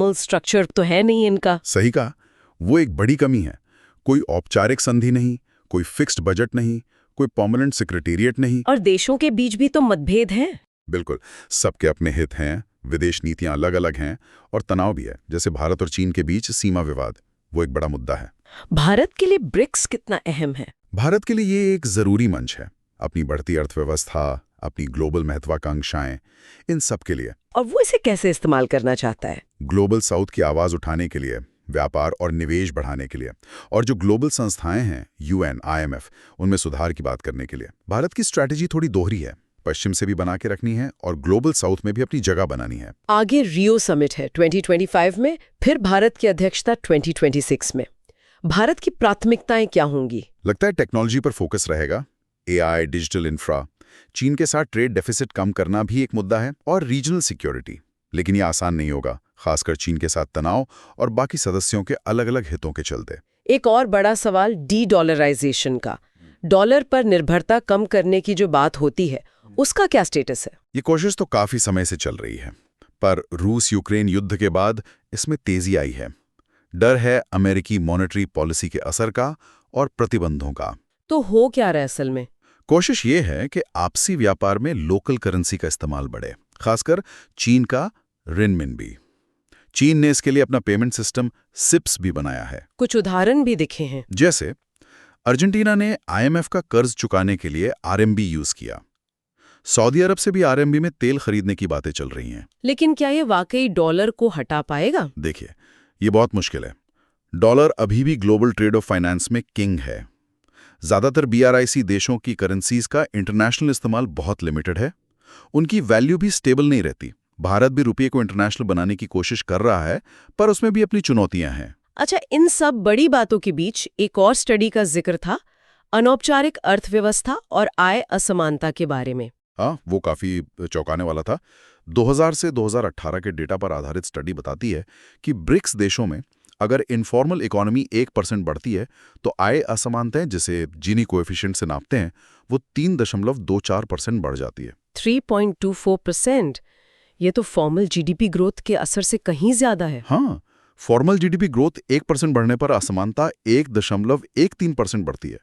Formal structure तो है नहीं इनका। सही कहा, वो एक बड़ी कमी है। कोई औपचारिक संधि नहीं, कोई फिक्स्ड बजट नहीं, कोई परमानेंट सेक्रेटेरिएट नहीं। और देशों के बीच भी तो मतभेद हैं। बिल्कुल, सबके अपने हित हैं, विदेश नीतियां अलग अलग हैं और तनाव भी है, जैसे भारत और चीन के बीच सीमा विवाद, वो एक बड़ा मुद्दा है। भारत के लिए ब्रिक्स कितना अहम है? भारत के लिए ये एक जरूरी मंच है, अपनी बढ़ती अर्थव्यवस्था, अपनी ग्लोबल महत्वाकांक्षाएं, इन सब के लिए। और वो इसे कैसे इस्तेमाल करना चाहता है? ग्लोबल साउथ की आवाज उठाने के लिए, व्यापार और निवेश बढ़ाने के लिए, और जो ग्लोबल संस्थाएं हैं यूएन, आईएमएफ, उनमें सुधार की बात करने के लिए। भारत की स्ट्रैटेजी थोड़ी दोहरी है, पश्चिम से भी बना के रखनी है और ग्लोबल साउथ में भी अपनी जगह बनानी है। आगे रियो समिट है 2025 में, फिर भारत की अध्यक्षता 2026 में। भारत की प्राथमिकताएं क्या होंगी? लगता है टेक्नोलॉजी पर फोकस रहेगा, एआई, डिजिटल इंफ्रा। चीन के साथ ट्रेड डेफिसिट कम करना भी एक मुद्दा है, और रीजनल सिक्योरिटी। लेकिन ये आसान नहीं होगा, खासकर चीन के साथ तनाव और बाकी सदस्यों के अलग अलग हितों के चलते। एक और बड़ा सवाल डी-डॉलराइजेशन का। डॉलर पर निर्भरता कम करने की जो बात होती है, उसका क्या स्टेटस है? ये कोशिश तो काफी समय से चल रही है, पर रूस यूक्रेन युद्ध के बाद इसमें तेजी आई है। डर है अमेरिकी मॉनेटरी पॉलिसी के असर का और प्रतिबंधों का। तो हो क्या रहा है असल में? कोशिश ये है कि आपसी व्यापार में लोकल करेंसी का इस्तेमाल बढ़े, खासकर चीन का रिनमिनबी। चीन ने इसके लिए अपना पेमेंट सिस्टम सिप्स भी बनाया है। कुछ उदाहरण भी दिखे हैं। जैसे अर्जेंटीना ने आईएमएफ का कर्ज चुकाने के लिए आरएमबी यूज किया। सऊदी अरब से भी आरएमबी में तेल खरीदने की बातें चल रही हैं। लेकिन क्या ये वाकई डॉलर को हटा पाएगा? देखिए, ये बहुत मुश्किल है। डॉलर अभी भी ग्लोबल ट्रेड ऑफ फाइनेंस में किंग है। ज्यादातर बीआरआईसी देशों की करेंसीज का इंटरनेशनल इस्तेमाल बहुत लिमिटेड है। उनकी वैल्यू भी स्टेबल नहीं रहती। भारत भी रुपये को इंटरनेशनल बनाने की कोशिश कर रहा है, पर उसमें भी अपनी चुनौतियां हैं। अच्छा, इन सब बड़ी बातों के बीच एक और स्टडी का जिक्र था, अनौपचारिक अर्थव्यवस्था और आय असमानता के बारे में। हाँ, वो काफी चौंकाने वाला था। 2000 से 2018 के डेटा पर आधारित स्टडी बताती है कि ब्रिक्स देशों में अगर इनफॉर्मल इकोनॉमी 1% बढ़ती है, तो आय असमानताएं, जिसे जीनी कोएफिशिएंट से नापते हैं, वो 3.24% बढ़ जाती है। 3.24%? ये तो फॉर्मल जीडीपी ग्रोथ के असर से कहीं ज्यादा है। हाँ, फॉर्मल जीडीपी ग्रोथ 1% बढ़ने पर असमानता 1.13% बढ़ती है।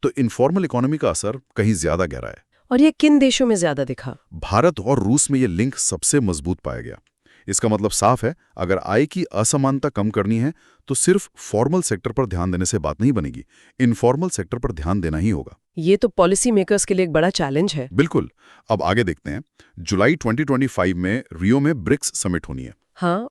तो इनफॉर्मल इकोनॉमी का असर कहीं ज्यादा गहरा है। और ये किन देशों में ज्यादा दिखा? भारत और रूस में ये लिंक सबसे मजबूत पाया गया। इसका मतलब साफ है, अगर आय की असमानता कम करनी है तो सिर्फ फॉर्मल सेक्टर पर ध्यान देने से बात नहीं बनेगी, इनफॉर्मल सेक्टर पर ध्यान देना ही होगा। ये तो पॉलिसी मेकर्स के लिए एक बड़ा चैलेंज है। बिल्कुल। अब आगे देखते हैं। जुलाई 2025 में रियो में ब्रिक्स समिट होनी है। हाँ,